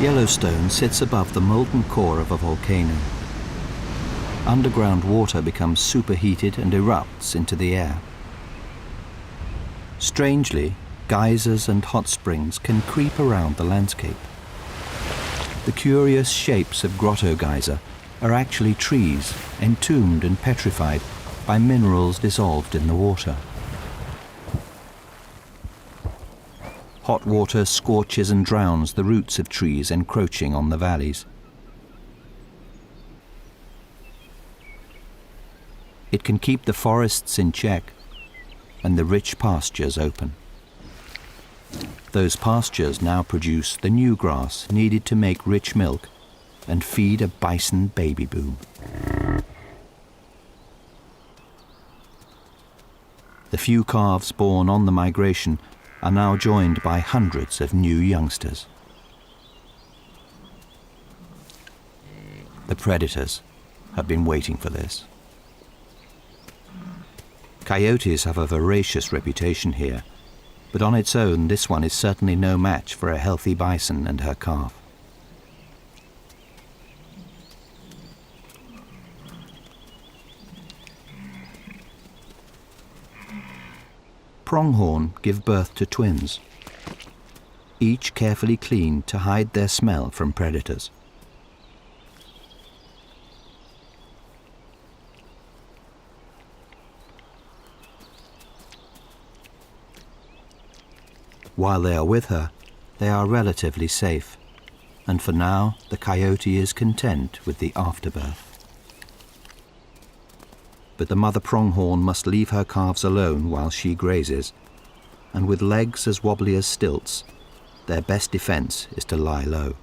Yellowstone sits above the molten core of a volcano. Underground water becomes superheated and erupts into the air. Strangely, geysers and hot springs can creep around the landscape. The curious shapes of Grotto Geyser are actually trees entombed and petrified by minerals dissolved in the water. Hot water scorches and drowns the roots of trees encroaching on the valleys. It can keep the forests in check and the rich pastures open. Those pastures now produce the new grass needed to make rich milk and feed a bison baby boom. The few calves born on the migration are now joined by hundreds of new youngsters. The predators have been waiting for this. Coyotes have a voracious reputation here, but on its own this one is certainly no match for a healthy bison and her calf. Pronghorn give birth to twins, each carefully cleaned to hide their smell from predators. While they are with her, they are relatively safe, and for now the coyote is content with the afterbirth. But the mother pronghorn must leave her calves alone while she grazes, and with legs as wobbly as stilts, their best defense is to lie low.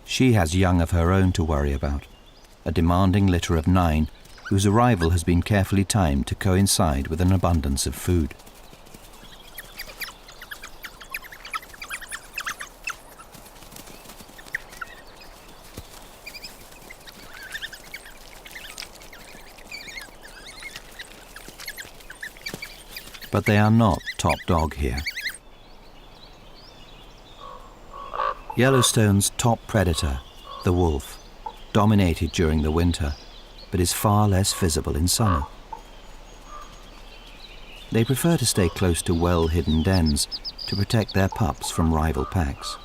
She has young of her own to worry about, a demanding litter of 9 whose arrival has been carefully timed to coincide with an abundance of food. But they are not top dog here. Yellowstone's top predator, the wolf, dominated during the winter, but is far less visible in summer. They prefer to stay close to well-hidden dens to protect their pups from rival packs.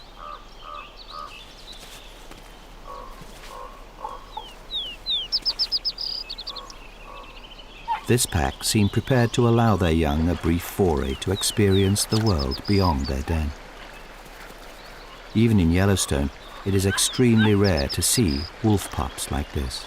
This pack seem prepared to allow their young a brief foray to experience the world beyond their den. Even in Yellowstone, it is extremely rare to see wolf pups like this.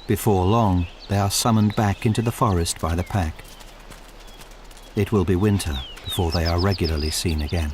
Before long, they are summoned back into the forest by the pack. It will be winter before they are regularly seen again.